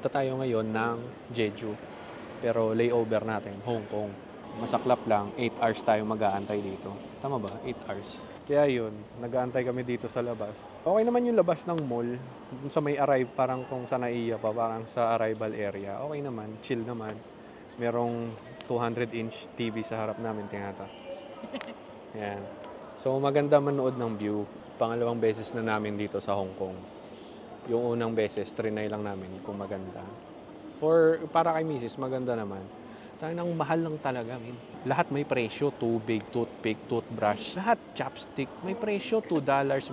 Pupunta tayo ngayon ng Jeju. Pero layover natin, Hong Kong. Masaklap lang, 8 hours tayo mag-aantay dito. Tama ba? 8 hours. Kaya yun, nag-aantay kami dito sa labas. Okay naman yung labas ng mall. Dun sa may arrive, parang kung sa Naiya pa, parang sa arrival area. Okay naman, chill naman. Merong 200-inch TV sa harap namin, tingnan. Yan. So maganda manood ng view. Pangalawang beses na namin dito sa Hong Kong. Yung unang beses, trinay lang namin kung maganda. Para kay Mrs., maganda naman. Nang mahal lang talaga, min. Lahat may presyo, tubig, toothpick, toothbrush. Lahat, chopstick, may presyo, $2, $1,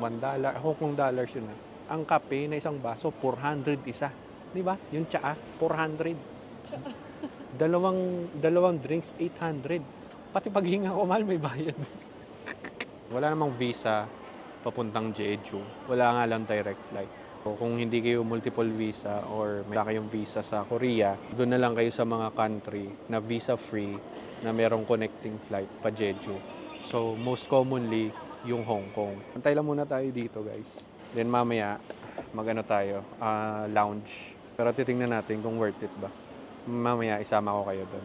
Hong Kong dollars yun. Ang kape na isang baso, 400 isa. Di ba? Yung tsaa, 400. Dalawang drinks, 800. Pati paghinga ko, mahal, may bayad. Wala namang visa papuntang Jeju. Wala nga lang direct flight. So, kung hindi kayo multiple visa or may kayong visa sa Korea, doon na lang kayo sa mga country na visa-free na merong connecting flight pa Jeju. So, most commonly, yung Hong Kong. Antay lang muna tayo dito, guys. Then mamaya, mag-ano tayo, lounge. Pero titingnan natin kung worth it ba. Mamaya, isama ko kayo doon.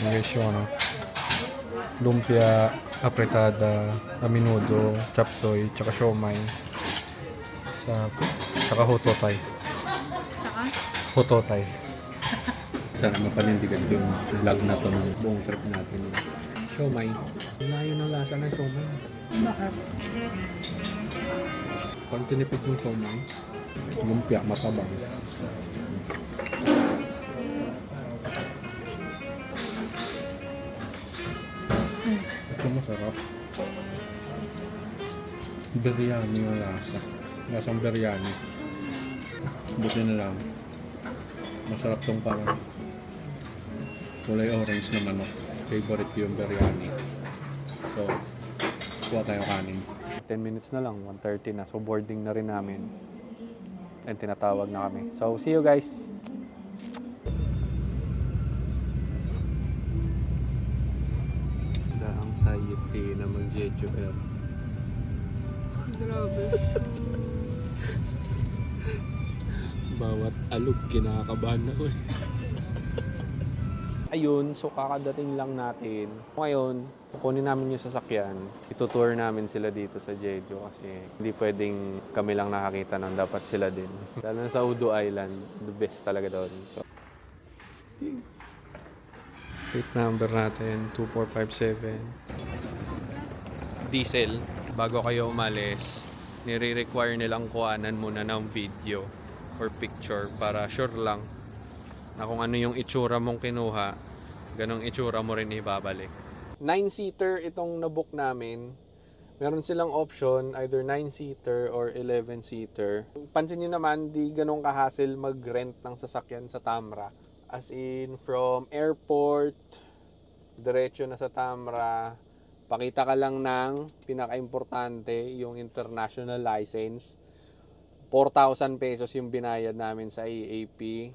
Guys, yung ano, lumpia, apretada, aminudo, chapsoy, tsaka siomay, tsaka hototay. Hototay. Sana mapanindigan ko yung vlog na to ng buong trip natin. Siomay. Layo ng lasa ng siomay. Bakit? Pag tinipid yung siomay, lumpia, matabang. Ito masarap. Biryani yung lasa. Lasang biryani. Buti na lang. Masarap tong parang kulay orange na manok. Favorite yung biryani. So, kuha tayo kanin. 10 minutes na lang, 1:30 na. So, boarding na rin namin. And tinatawag na kami. So, see you guys! Daang sayiti na mag-Jeju Air. Grabe. Bawat alog, kinakabahan ako. Ayun, so kakadating lang natin. Ngayon, kukunin namin yung sasakyan. Itutour namin sila dito sa Jeju kasi hindi pwedeng kami lang nakakita nun. Dapat sila din. Lalo sa Udo Island, the best talaga doon. So, plate number natin, 2457. Diesel, bago kayo umalis, nire-require nilang kuhanan muna ng video or picture para sure lang na kung ano yung itsura mong kinuha, ganong itsura mo rin ibabalik. 9-seater itong nabook namin. Meron silang option, either 9-seater or 11-seater. Pansin nyo naman, di ganong ka-hassle mag-rent ng sasakyan sa Tamra. As in, from airport, diretso na sa Tamra, pakita ka lang ng pinaka-importante, yung international license. 4,000 pesos yung binayad namin sa EAP.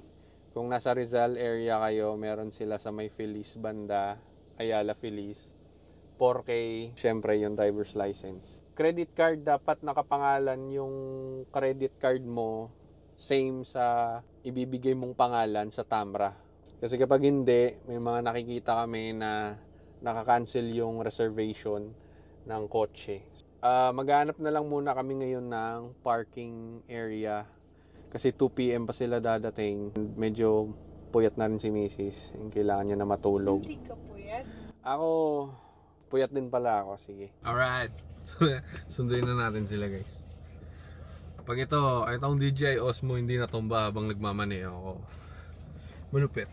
Kung nasa Rizal area kayo, meron sila sa may Feliz banda, Ayala Feliz. 4K, syempre yung driver's license. Credit card, dapat nakapangalan yung credit card mo same sa ibibigay mong pangalan sa Tamra. Kasi kapag hindi, may mga nakikita kami na nakakancel yung reservation ng kotse. Maghanap na lang muna kami ngayon ng parking area. Kasi 2 PM pa sila dadating. Medyo puyat na rin si Mrs. Kailangan niya na matulog. Hindi ka puyat? Ako, puyat din pala ako. Sige. Alright. Sunduin na natin sila, guys. Pag itong DJI Osmo hindi natumba habang nagmamaneho ako. Manupit.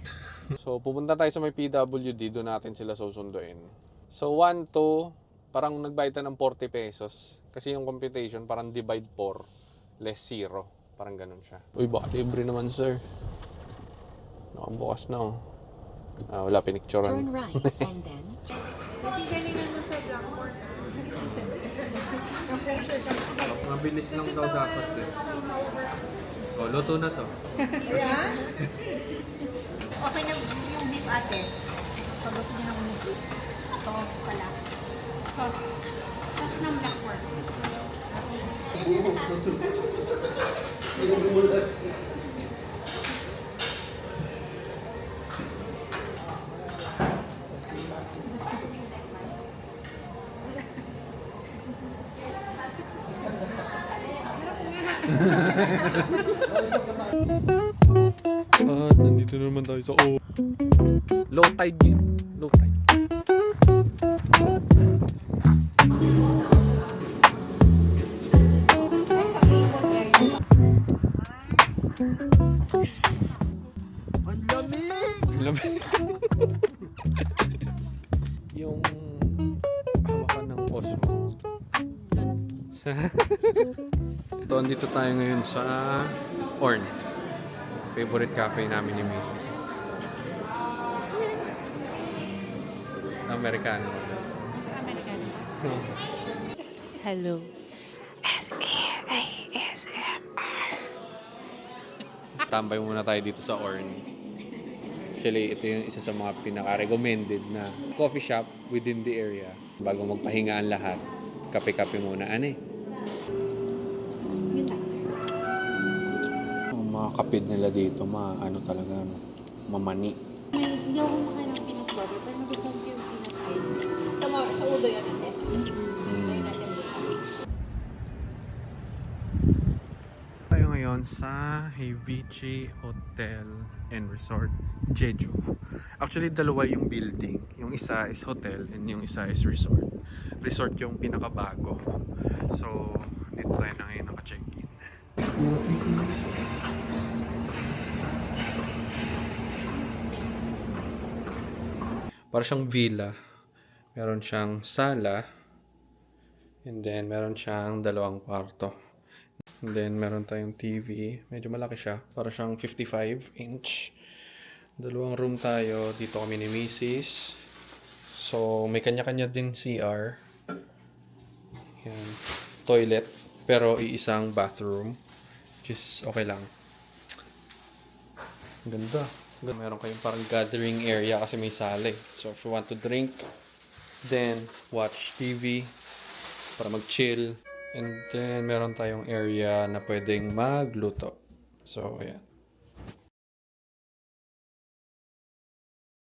So, pupunta tayo sa may PWD. Doon natin sila susunduin. So, 1, 2, parang nagbayad ng 40 pesos. Kasi yung computation, parang divide 4, less 0. Parang ganun siya. Uy, baka libre naman, sir. Nakabukas na, oh. Wala pinicturean. Turn right and then... Galingan mo sa blackboard. Pressure ka. Mabilis lang daw dapat eh. Oh, luto na to. Ayan? Okay na yung beef ate. Pag gusto niyo ng mugo. Ito pala. Sauce. Sauce ng black pork. At nandito na naman tayo sa low tide yun. Low tide. Ang lamig! Lamig. Yung hawakan ng osmo. Ito, andito tayo ngayon sa Orn. Favorite cafe namin ni Mrs. Americano. American. Hello. Tambay muna tayo dito sa Orn. Actually, ito yung isa sa mga pinaka-recommended na coffee shop within the area. Bago magpahinga ang lahat, kape-kape muna. Ano eh? Ang mga kapid nila dito, ano talaga, mamani. Hindi ako kumakain ng peanut butter, pero nagustuhan ko yung peanut ice. Sa ulo yan natin. Tayo ngayon sa Hibichi Hotel and Resort, Jeju. Actually, dalawa yung building. Yung isa is hotel and yung isa is resort. Resort yung pinakabago. So, dito tayo na ngayon naka-check-in. Para siyang villa. Meron siyang sala. And then, meron siyang dalawang kwarto. And then, meron tayong TV. Medyo malaki siya. Para siyang 55-inch. Dalawang room tayo. Dito kami ni Mrs. So, may kanya-kanya din CR. Yan. Toilet. Pero iisang bathroom. Which is okay lang. Ang ganda. Meron kayong parang gathering area kasi may sala eh. So, if you want to drink, then watch TV para mag-chill. And then, meron tayong area na pwedeng magluto. So, ayan.